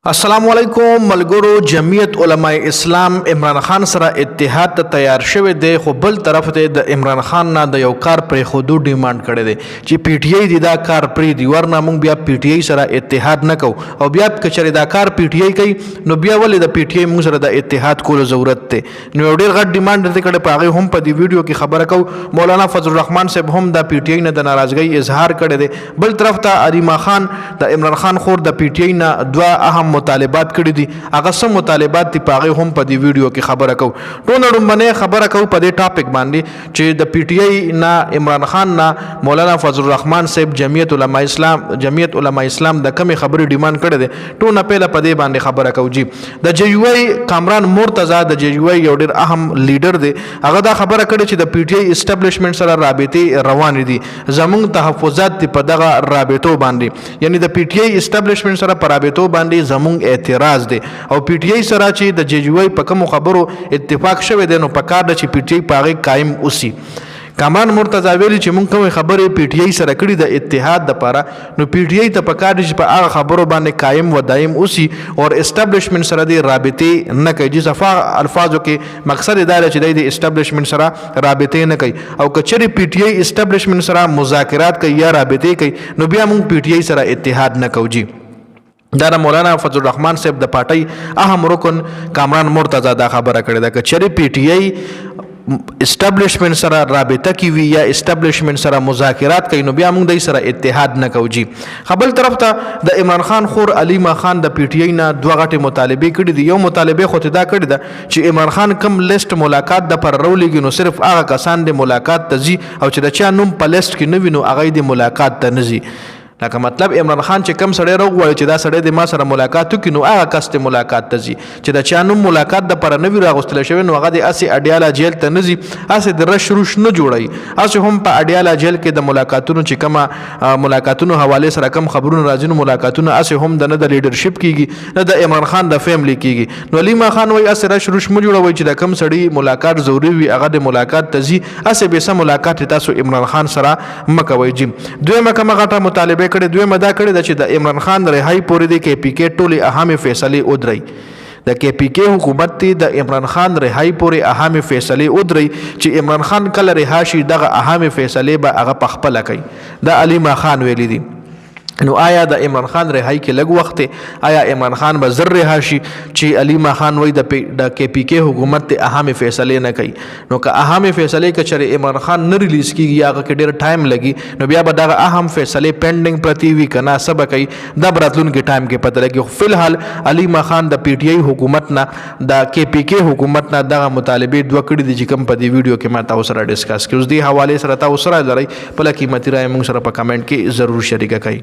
السلام علیکم ملګرو. جمعیت علماء اسلام عمران خان سره اتحاد ته تیار شوی دی، خو بل طرف ته د عمران خان نه د یو کار پرې خودو ډیماند کړی دی چې پی ټی آی دی دا کار پرې دی، ورنه موږ بیا پی ټی آی سره اتحاد نه کوو او بیا کچری دا کار پی ټی آی کوي نو بیا ولې د پی ټی آی موږ سره د اتحاد کولو ضرورت دی. نو یو ډیر غټ ډیماند دی کړي، په هغه هم په دې ویډیو کې خبره کوو. مولانا فضل الرحمن صاحب هم د پی ټی آی نه د ناراضګۍ اظهار کړی دی. بل طرف ته علیما خان د عمران خان خور د پی ټی آی نه دوه اهم مطالبات کړي دي. هغه سم مطالبات دي په هغه هم په دې ویډیو کې خبره کوو. ټول اړوندنه خبره کوو په دې ټاپک باندې چې د پی ټی آی نه عمران خان نه مولانا فضل الرحمن صاحب جمعیت علماء اسلام د کمی خبرې ډیماند کړي دي. ټول نه پهله په دې باندې خبره کوو. جی د جی یو ای کامران مرتضی د جی یو ای یو ډیر اهم لیډر دی، هغه دا خبره کړي چې د پی ټی آی اسټابلیشمنت سره رابطې روان دي، زموږ تحفظات دي په دغه رابطو باندې، یعنی د پی ټی آی اسټابلیشمنت سره په رابطو باندې زموږ اعتراض دی او پی ټی آی سره چې د جی یو ای په کوم خبرو اتفاق شوی دی نو په کار د چې پی ټی آی په هغه قائم اوسي. کامران مرتضی ویلي چې مونږ کومې خبرې پی ټی آی سره کړي د اتحاد دپاره نو پی ټی آی ته په کار دی چې په هغه خبرو باندې قایم و دایم اوسي او اسټابلیشمنت سره د رابطې نه کوي. چې صفا الفاظو کې مقصد دا دی چې د اسټابلیشمنت سره رابطې نه کوي او که چېرې پی ټی آی اسټابلیشمنت سره مذاکرات کوي یا رابطې کوي نو بیا مونږ پی ټی آی سره اتحاد نه کوو. جی دا مولانا فضل الرحمن صاحب د پارټۍ اهم رکن کامران مرتضی دا خبره کړې ده که چېرې پی ټی آی اسټابلیشمنت سره رابطه کی وی یا اسټابلیشمنت سره مذاکرات کوي نو بیا موږ د سره اتحاد نه کوو. جی خپل طرف ته د عمران خان خور علیما خان د پی ټی آی نه دوه غټې مطالبه کړي دي. یو مطالبه خو دا کړي ده چې عمران خان کم لیست ملاقات د پر رولېږي نو صرف هغه کسان د ملاقات ته ځي او چې د چا نوم په لیست کې نه وي نو هغه د ملاقات ته نه ځي. لکه مطلب عمران خان چې کم سړی راغواړي چې دا سړی د ما سره ملاقات وکړي نو هغه کس ته ملاقات ته ځي، چې د چا نوم ملاقات دپاره نه وي راغوستلی شوی نو هغه د هسې اډیاله جیل ته نه ځي، هسې د رش روش نه جوړوي. هسې هم په اډیاله جیل کې د ملاقاتونو چې کومه ملاقاتونو حوالې سره کم خبرونه راځي نو ملاقاتونه هسې هم د نه د لیډرشپ کېږي نه د عمران خان د فیملی کېږي. نو علیما خان وایي هسې رش روش مه جوړوئ چې د کم سړي ملاقات ضروري وي هغه د ملاقات ته ځي، هسې بېسه ملاقات تاسو عمران خان سره مه کوئ. جي دویمه کومه غټه مطالبه کړې، دویمه دا کړې ده چې د عمران خان رهایی پورې د کې پی کې ټولې اهمې فیصلې ودرئ. د کې پی کې حکومت ته د عمران خان رهایی پورې اهمې فیصلې ودرئ چې عمران خان کله رها شي دغه اهمې فیصلې به هغه په خپله کوي. دا علیما خان ویلي دي. نو آیا د عمران خان رهایی کې لږ وخت دی؟ آیا عمران خان به زر رها شي چې علیما خان وایي د کې پی کې حکومت ته اهمې فیصلې نه کوي؟ نو که اهمې فیصلې که چېرې عمران خان نه ریلیز کېږي یا هغه کې ډېر ټایم لګي نو بیا به دغه اهم فیصلې پینډینګ پرتې وي که نه څه به کوي دا به راتلونکي ټایم کې پته لګي. خو فلحال علیما خان د پی ټی آی حکومت نه د کې پی کې حکومت نه دغه مطالبې دوه کړي دي چې کوم په دې ویډیو کې ما تاسو سره ډسکس کړي. اوس دې حوالې سره تاسو سره لرئ خپله قیمتي رایه موږ سره په کمنټ کې ضرور شریکه کړئ.